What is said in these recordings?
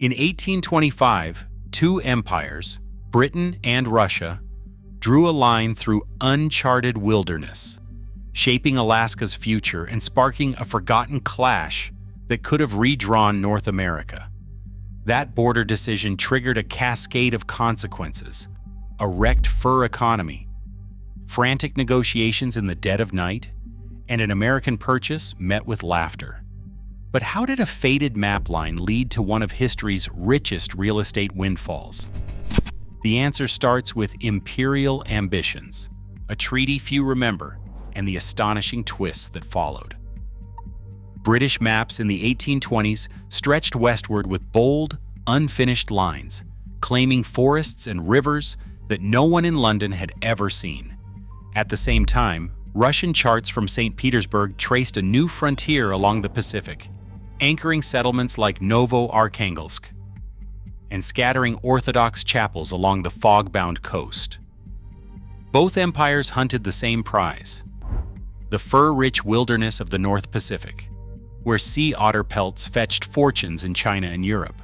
In 1825, two empires, Britain and Russia, drew a line through uncharted wilderness, shaping Alaska's future and sparking a forgotten clash that could have redrawn North America. That border decision triggered a cascade of consequences: a wrecked fur economy, frantic negotiations in the dead of night, and an American purchase met with laughter. But how did a faded map line lead to one of history's richest real estate windfalls? The answer starts with imperial ambitions, a treaty few remember, and the astonishing twists that followed. British maps in the 1820s stretched westward with bold, unfinished lines, claiming forests and rivers that no one in London had ever seen. At the same time, Russian charts from St. Petersburg traced a new frontier along the Pacific, anchoring settlements like Novo-Archangelsk and scattering Orthodox chapels along the fog-bound coast. Both empires hunted the same prize: the fur-rich wilderness of the North Pacific, where sea otter pelts fetched fortunes in China and Europe.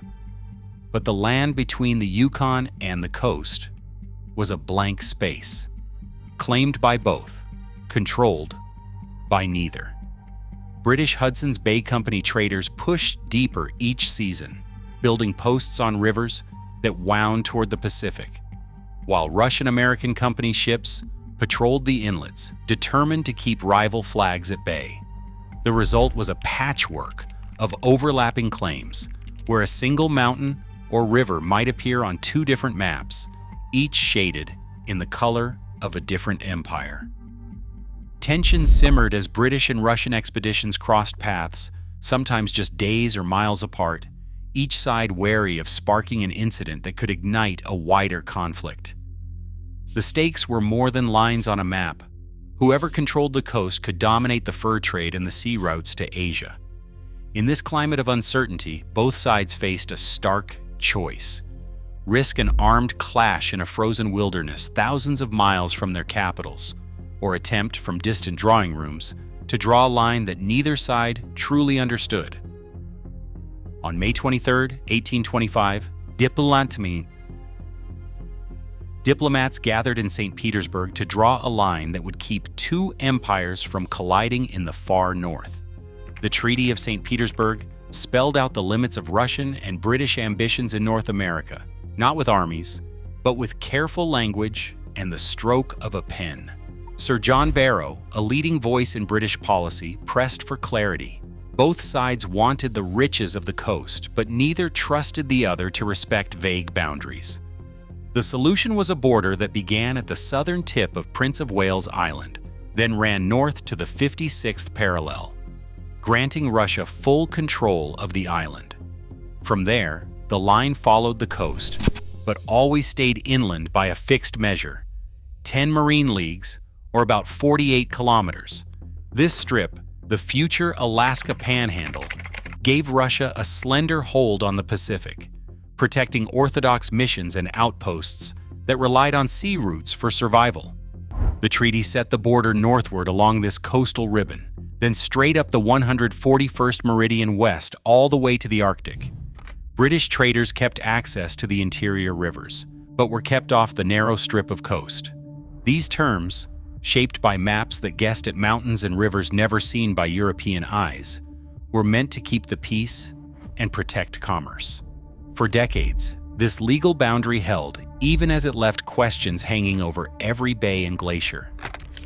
But the land between the Yukon and the coast was a blank space, claimed by both, controlled by neither. British Hudson's Bay Company traders pushed deeper each season, building posts on rivers that wound toward the Pacific, while Russian-American company ships patrolled the inlets, determined to keep rival flags at bay. The result was a patchwork of overlapping claims, where a single mountain or river might appear on two different maps, each shaded in the color of a different empire. Tension simmered as British and Russian expeditions crossed paths, sometimes just days or miles apart, each side wary of sparking an incident that could ignite a wider conflict. The stakes were more than lines on a map. Whoever controlled the coast could dominate the fur trade and the sea routes to Asia. In this climate of uncertainty, both sides faced a stark choice: risk an armed clash in a frozen wilderness thousands of miles from their capitals, or attempt from distant drawing rooms to draw a line that neither side truly understood. On May 23, 1825, diplomats gathered in St. Petersburg to draw a line that would keep two empires from colliding in the far north. The Treaty of Saint Petersburg spelled out the limits of Russian and British ambitions in North America, not with armies, but with careful language and the stroke of a pen. Sir John Barrow, a leading voice in British policy, pressed for clarity. Both sides wanted the riches of the coast, but neither trusted the other to respect vague boundaries. The solution was a border that began at the southern tip of Prince of Wales Island, then ran north to the 56th parallel, granting Russia full control of the island. From there, the line followed the coast, but always stayed inland by a fixed measure: 10 marine leagues, or about 48 kilometers. This strip, the future Alaska Panhandle, gave Russia a slender hold on the Pacific, protecting Orthodox missions and outposts that relied on sea routes for survival. The treaty set the border northward along this coastal ribbon, then straight up the 141st meridian west all the way to the Arctic. British traders kept access to the interior rivers, but were kept off the narrow strip of coast. These terms, shaped by maps that guessed at mountains and rivers never seen by European eyes, were meant to keep the peace and protect commerce. For decades, this legal boundary held, even as it left questions hanging over every bay and glacier.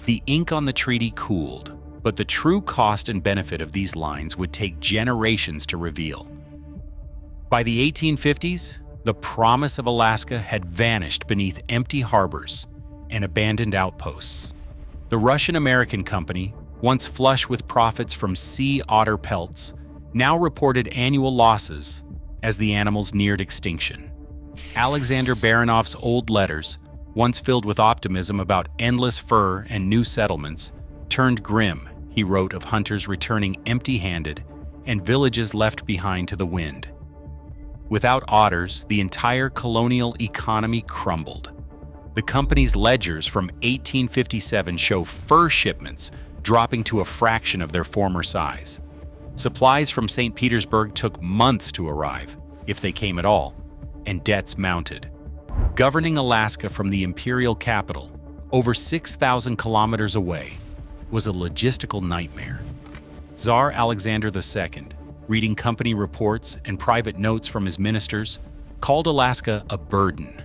The ink on the treaty cooled, but the true cost and benefit of these lines would take generations to reveal. By the 1850s, the promise of Alaska had vanished beneath empty harbors and abandoned outposts. The Russian-American company, once flush with profits from sea otter pelts, now reported annual losses as the animals neared extinction. Alexander Baranov's old letters, once filled with optimism about endless fur and new settlements, turned grim. He wrote of hunters returning empty-handed and villages left behind to the wind. Without otters, the entire colonial economy crumbled. The company's ledgers from 1857 show fur shipments dropping to a fraction of their former size. Supplies from St. Petersburg took months to arrive, if they came at all, and debts mounted. Governing Alaska from the imperial capital, over 6,000 kilometers away, was a logistical nightmare. Tsar Alexander II, reading company reports and private notes from his ministers, called Alaska a burden.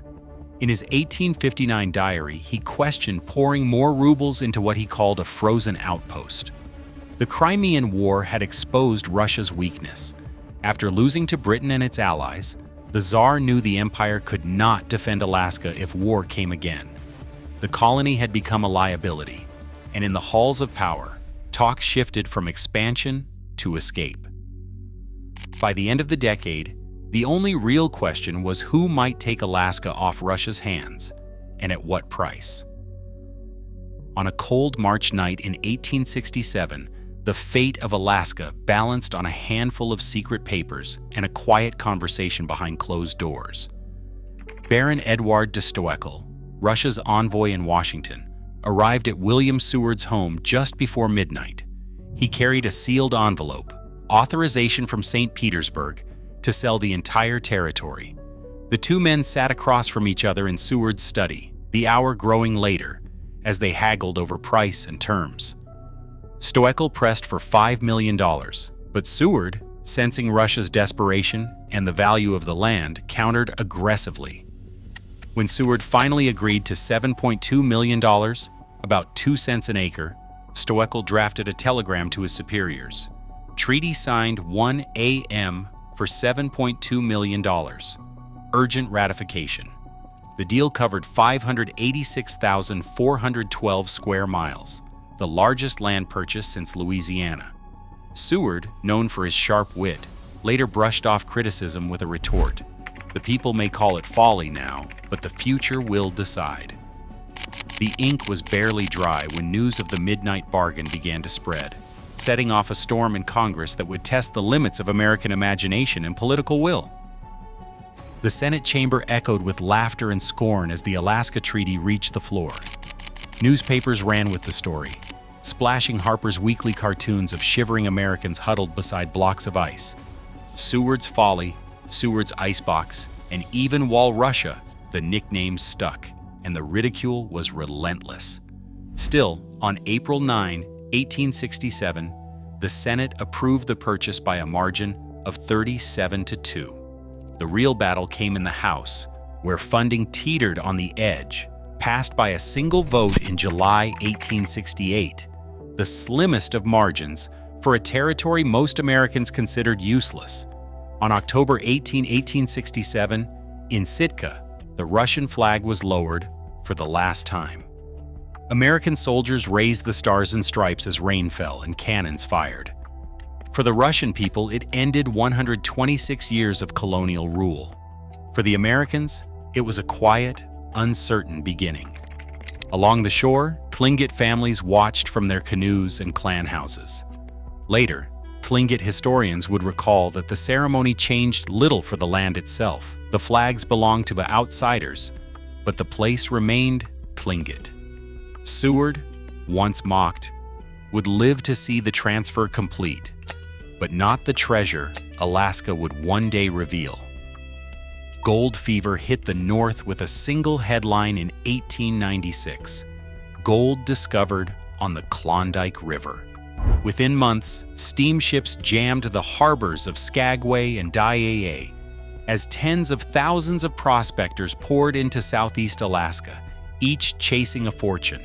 In his 1859 diary, he questioned pouring more rubles into what he called a frozen outpost. The Crimean War had exposed Russia's weakness. After losing to Britain and its allies, the Tsar knew the empire could not defend Alaska if war came again. The colony had become a liability, and in the halls of power, talk shifted from expansion to escape. By the end of the decade, the only real question was who might take Alaska off Russia's hands, and at what price. On a cold March night in 1867, the fate of Alaska balanced on a handful of secret papers and a quiet conversation behind closed doors. Baron Eduard de Stoeckel, Russia's envoy in Washington, arrived at William Seward's home just before midnight. He carried a sealed envelope, authorization from St. Petersburg, to sell the entire territory. The two men sat across from each other in Seward's study, the hour growing later, as they haggled over price and terms. Stoeckel pressed for $5 million, but Seward, sensing Russia's desperation and the value of the land, countered aggressively. When Seward finally agreed to $7.2 million, about 2 cents an acre, Stoeckel drafted a telegram to his superiors. Treaty signed 1 a.m. for $7.2 million. Urgent ratification. The deal covered 586,412 square miles, the largest land purchase since Louisiana. Seward, known for his sharp wit, later brushed off criticism with a retort. The people may call it folly now, but the future will decide. The ink was barely dry when news of the midnight bargain began to spread, setting off a storm in Congress that would test the limits of American imagination and political will. The Senate chamber echoed with laughter and scorn as the Alaska Treaty reached the floor. Newspapers ran with the story, splashing Harper's Weekly cartoons of shivering Americans huddled beside blocks of ice. Seward's Folly, Seward's Icebox, and even Wall Russia, the nicknames stuck, and the ridicule was relentless. Still, on April 9, 1867, the Senate approved the purchase by a margin of 37-2. The real battle came in the House, where funding teetered on the edge, passed by a single vote in July 1868, the slimmest of margins for a territory most Americans considered useless. On October 18, 1867, in Sitka, the Russian flag was lowered for the last time. American soldiers raised the stars and stripes as rain fell and cannons fired. For the Russian people, it ended 126 years of colonial rule. For the Americans, it was a quiet, uncertain beginning. Along the shore, Tlingit families watched from their canoes and clan houses. Later, Tlingit historians would recall that the ceremony changed little for the land itself. The flags belonged to the outsiders, but the place remained Tlingit. Seward, once mocked, would live to see the transfer complete, but not the treasure Alaska would one day reveal. Gold fever hit the North with a single headline in 1896. Gold discovered on the Klondike River. Within months, steamships jammed the harbors of Skagway and Dyea as tens of thousands of prospectors poured into Southeast Alaska, each chasing a fortune.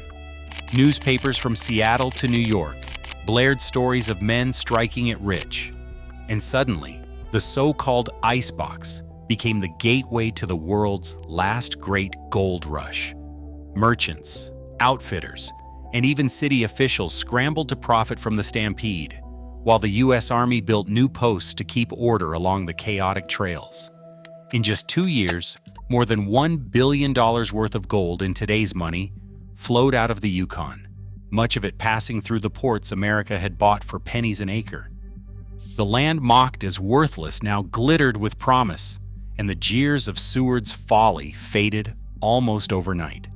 Newspapers from Seattle to New York blared stories of men striking it rich. And suddenly, the so-called icebox became the gateway to the world's last great gold rush. Merchants, outfitters, and even city officials scrambled to profit from the stampede, while the U.S. Army built new posts to keep order along the chaotic trails. In just 2 years, more than $1 billion worth of gold in today's money flowed out of the Yukon, much of it passing through the ports America had bought for pennies an acre. The land mocked as worthless now glittered with promise, and the jeers of Seward's folly faded almost overnight.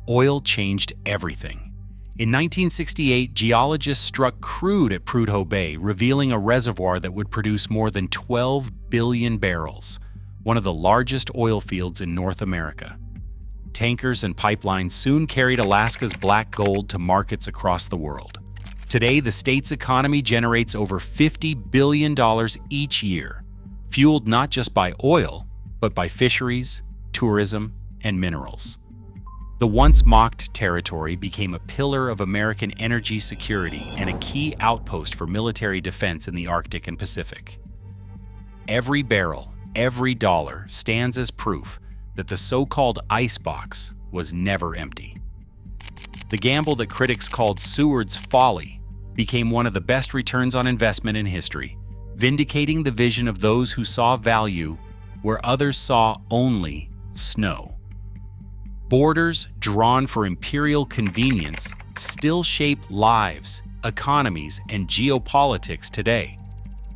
Oil changed everything. In 1968, geologists struck crude at Prudhoe Bay, revealing a reservoir that would produce more than 12 billion barrels, one of the largest oil fields in North America. Tankers and pipelines soon carried Alaska's black gold to markets across the world. Today, the state's economy generates over $50 billion each year, fueled not just by oil, but by fisheries, tourism, and minerals. The once mocked territory became a pillar of American energy security and a key outpost for military defense in the Arctic and Pacific. Every barrel, every dollar stands as proof that the so-called icebox was never empty. The gamble that critics called Seward's Folly became one of the best returns on investment in history, vindicating the vision of those who saw value where others saw only snow. Borders drawn for imperial convenience still shape lives, economies, and geopolitics today.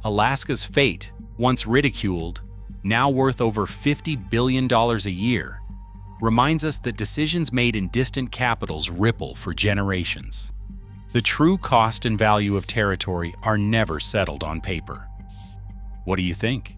Alaska's fate, once ridiculed, now worth over $50 billion a year, reminds us that decisions made in distant capitals ripple for generations. The true cost and value of territory are never settled on paper. What do you think?